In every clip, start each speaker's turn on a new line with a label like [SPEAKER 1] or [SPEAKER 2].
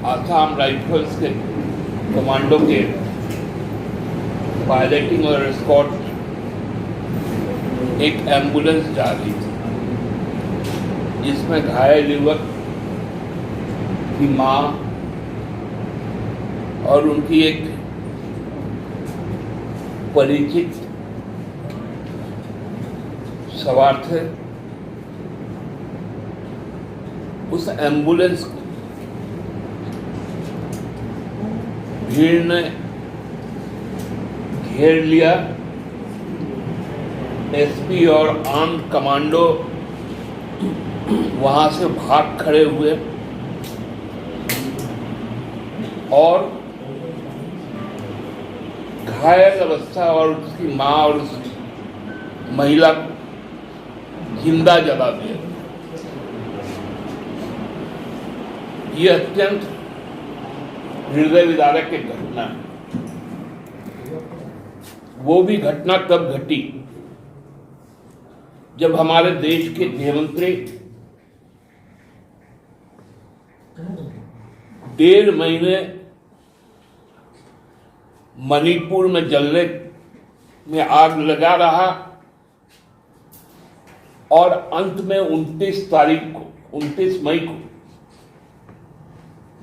[SPEAKER 1] Assam rifles के commando के piloting और एस्कॉर्ट एक एम्बुलेंस जा रही थी, जिसमें घायल युवक की मां और उनकी एक परिचित सवार थे। उस एम्बुलेंस को भीड़ ने घेर लिया। एसपी और आर्म्ड कमांडो वहां से भाग खड़े हुए और घायल अवस्था और उसकी मां और उस महिला जिंदा जला दिया। ये अत्यंत हृदय विदारक एक घटना है। वो भी घटना तब घटी जब हमारे देश के गृहमंत्री 1.5 महीने मणिपुर में जलने में आग लगा रहा और अंत में 29 मई को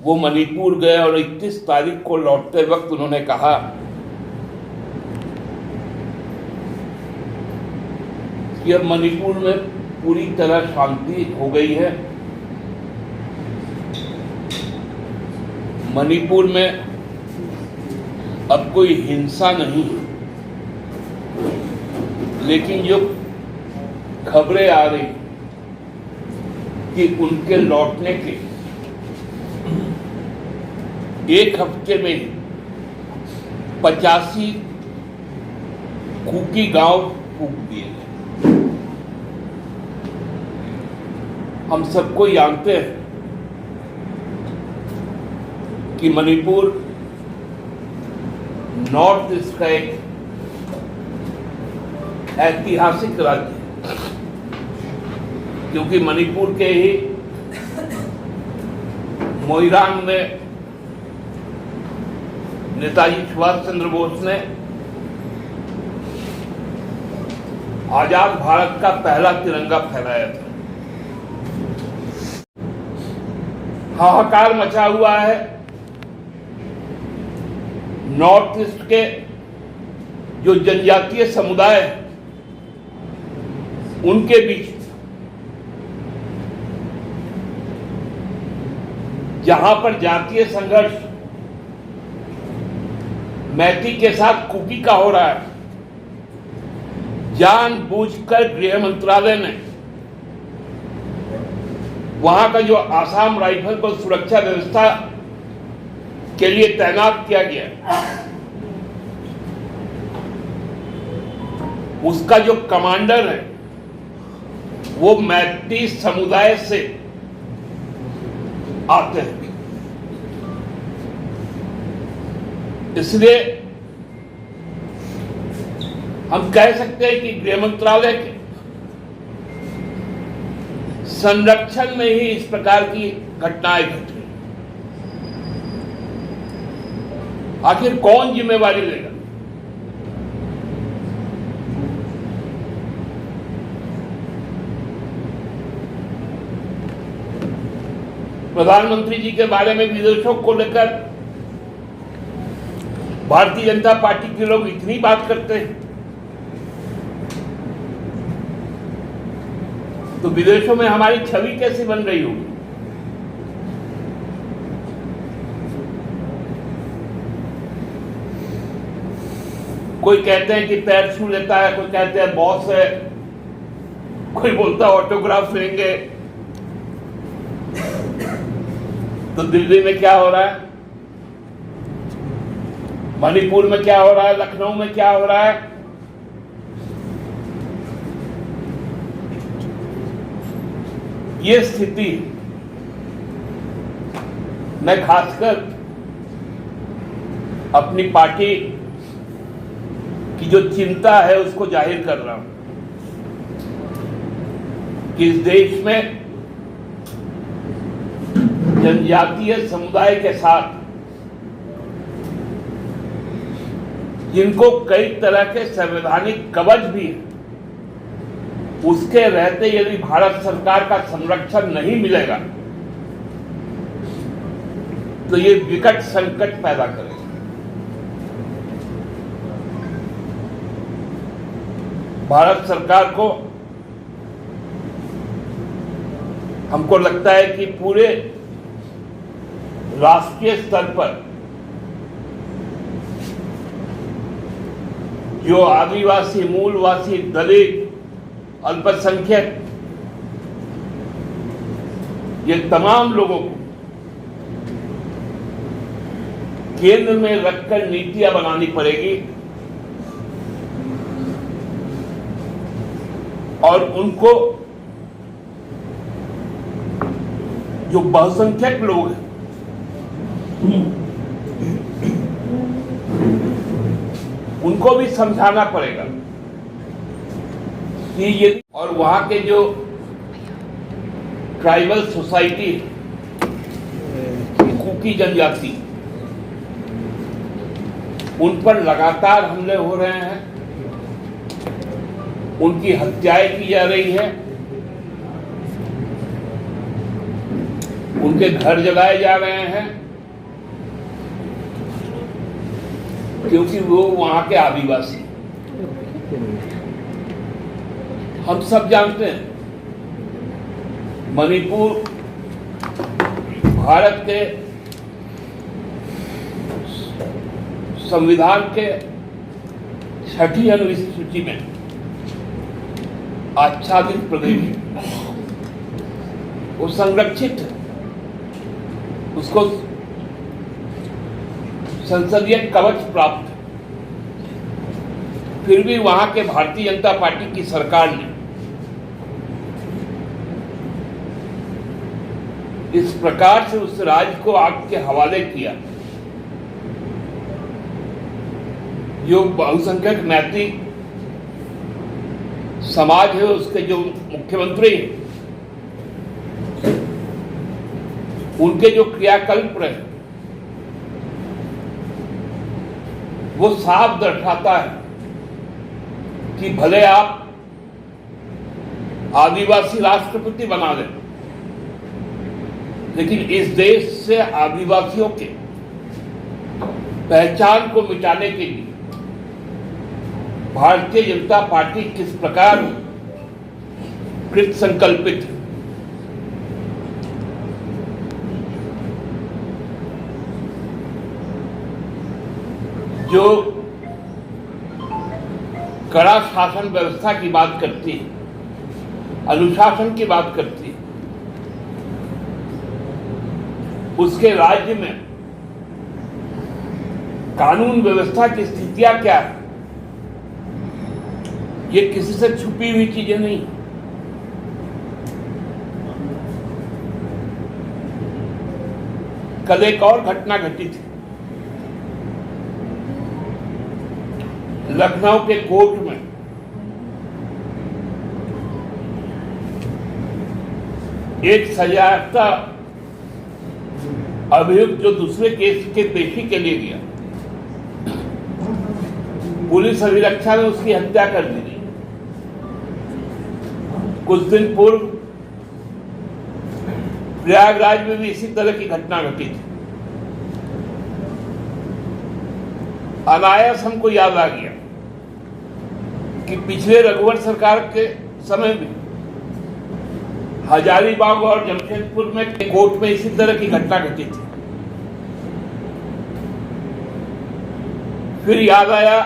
[SPEAKER 1] वो मणिपुर गए और 31 तारीख को लौटते वक्त उन्होंने कहा कि अब मणिपुर में पूरी तरह शांति हो गई है। मणिपुर में अब कोई हिंसा नहीं है, लेकिन जो खबरें आ रही कि उनके लौटने के 1 हफ्ते में 85 कुकी गांव फूंक दिए गए। हम सबको जानते हैं कि मणिपुर नॉर्थ ईस्ट का एक ऐतिहासिक राज्य है, क्योंकि मणिपुर के ही मोइरांग में नेताजी सुभाष चंद्र बोस ने आजाद भारत का पहला तिरंगा फहराया था। हाहाकार मचा हुआ है नॉर्थ ईस्ट के जो जनजातीय समुदाय है उनके बीच, जहां पर जातीय संघर्ष मैती के साथ कुकी का हो रहा है। जानबूझकर गृह मंत्रालय ने वहां का जो आसाम राइफल को सुरक्षा व्यवस्था के लिए तैनात किया गया, उसका जो कमांडर है वो मैती समुदाय से आते हैं। इसलिए हम कह सकते हैं कि गृह मंत्रालय के संरक्षण में ही इस प्रकार की घटनाएं घट रही। आखिर कौन जिम्मेवारी लेगा? प्रधानमंत्री जी के बारे में विदेशों को लेकर भारतीय जनता पार्टी के लोग इतनी बात करते हैं, तो विदेशों में हमारी छवि कैसी बन रही होगी? कोई कहते हैं कि पैर छू लेता है, कोई कहते हैं बॉस है, कोई बोलता है ऑटोग्राफ लेंगे। तो दिल्ली में क्या हो रहा है, मणिपुर में क्या हो रहा है, लखनऊ में क्या हो रहा है? ये स्थिति मैं खासकर अपनी पार्टी की जो चिंता है उसको जाहिर कर रहा हूं कि इस देश में जनजातीय समुदाय के साथ जिनको कई तरह के संवैधानिक कवच भी है, उसके रहते यदि भारत सरकार का संरक्षण नहीं मिलेगा तो ये विकट संकट पैदा करेगा। भारत सरकार को, हमको लगता है कि पूरे राष्ट्रीय स्तर पर जो आदिवासी, मूलवासी, दलित, अल्पसंख्यक, ये तमाम लोगों को केंद्र में रखकर नीतियां बनानी पड़ेगी और उनको, जो बहुसंख्यक लोग हैं, उनको भी समझाना पड़ेगा कि ये, और वहां के जो ट्राइबल सोसाइटी, कुकी जनजाति, उन पर लगातार हमले हो रहे हैं, उनकी हत्याएं की जा रही है, उनके घर जलाए जा रहे हैं क्योंकि वो वहां के आदिवासी। हम सब जानते हैं मणिपुर भारत के संविधान के 6ठी अनुसूची में आच्छादित प्रदेश है, वो संरक्षित है, उसको संसदीय कवच प्राप्त है। फिर भी वहां के भारतीय जनता पार्टी की सरकार ने इस प्रकार से उस राज्य को आग के हवाले किया। जो बहुसंख्यक नैतिक समाज है, उसके जो मुख्यमंत्री हैं, उनके जो क्रियाकल्प रहे, वो साफ दर्शाता है कि भले आप आदिवासी राष्ट्रपति बना दें, लेकिन इस देश से आदिवासियों के पहचान को मिटाने के लिए भारतीय जनता पार्टी किस प्रकार कृत संकल्पित है। जो कड़ा शासन व्यवस्था की बात करती है, अनुशासन की बात करती है, उसके राज्य में कानून व्यवस्था की स्थितियां क्या है, ये किसी से छुपी हुई चीजें नहीं। कल एक और घटना घटी थी लखनऊ के कोर्ट में। एक सजायाफ्ता अभियुक्त जो दूसरे केस के पेशी के लिए गया, पुलिस अभिरक्षा ने उसकी हत्या कर दी। कुछ दिन पूर्व प्रयागराज में भी इसी तरह की घटना घटी थी। अनायास हमको याद आ गया कि पिछले रघुवर सरकार के समय में हजारीबाग और जमशेदपुर में कोर्ट में इसी तरह की घटना घटी थी। फिर याद आया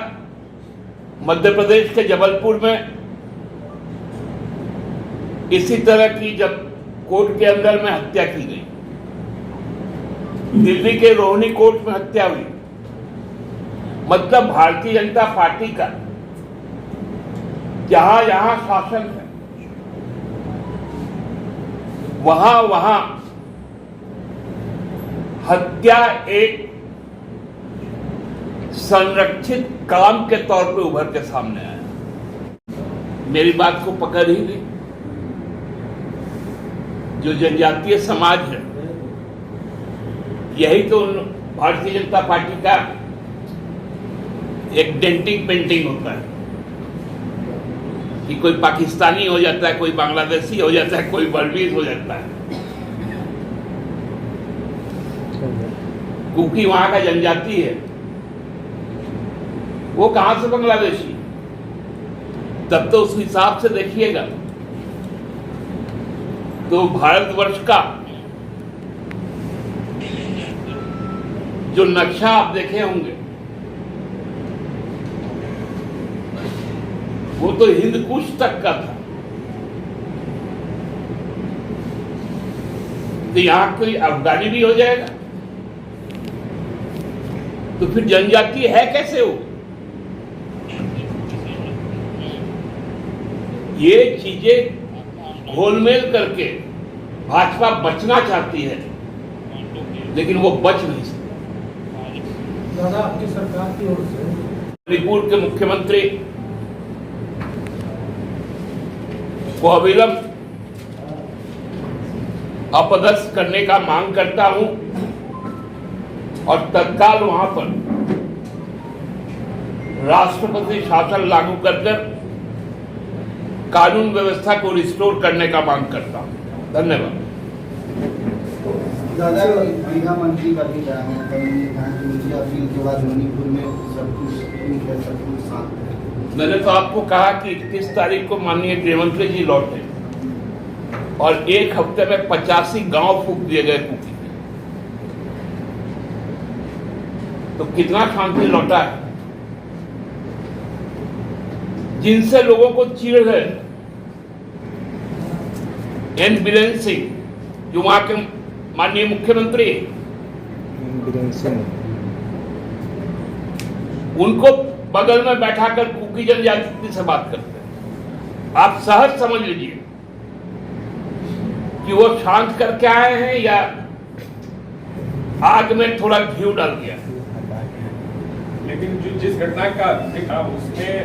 [SPEAKER 1] मध्य प्रदेश के जबलपुर में इसी तरह की जब कोर्ट के अंदर में हत्या की गई। दिल्ली के रोहिणी कोर्ट में हत्या हुई। मतलब भारतीय जनता पार्टी का जहां जहां शासन है, वहां वहां हत्या एक संरक्षित काम के तौर पे उभर के सामने आया। मेरी बात को पकड़ ही नहीं। जो जनजातीय समाज है यही तो भारतीय जनता पार्टी का एक डेंटिंग पेंटिंग होता है कि कोई पाकिस्तानी हो जाता है, कोई बांग्लादेशी हो जाता है, कोई बर्मीज हो जाता है, क्योंकि वहां का जनजाति है। वो कहां से बांग्लादेशी? तब तो उस हिसाब से देखिएगा तो भारतवर्ष का जो नक्शा आप देखे होंगे वो तो हिंद कुश तक का था। तो यहां कोई अफगानी भी हो जाएगा तो फिर जनजाति है कैसे हो? ये चीजें घोलमेल करके भाजपा बचना चाहती है, लेकिन वो बच नहीं सकती।
[SPEAKER 2] दादा, आपकी सरकार की ओर से
[SPEAKER 1] मणिपुर के मुख्यमंत्री को अविलंब अपदस्थ करने का मांग करता हूं और तत्काल वहां पर राष्ट्रपति शासन लागू कर कानून व्यवस्था को रिस्टोर करने का मांग करता हूं। धन्यवाद।
[SPEAKER 3] दादा, गृह मंत्री का भी बयान है, उनकी अपील के बाद मणिपुर में सब कुछ शांत है।
[SPEAKER 1] मैंने तो आपको कहा कि 21 तारीख को माननीय गृहमंत्री जी लौटे और एक हफ्ते में 85 गांव फूंक दिए गए कुकी। तो कितना शांति लौटा है। जिनसे लोगों को चिढ़ है, एन बीरेन सिंह जो वहां के माननीय मुख्यमंत्री, उनको बगल में बैठाकर कुकी जनजाति से बात करते हैं। आप सहज समझ लीजिए कि वो शांत करके आए हैं या आग में थोड़ा घी डाल दिया।
[SPEAKER 4] लेकिन जिस घटना का देखा उसमें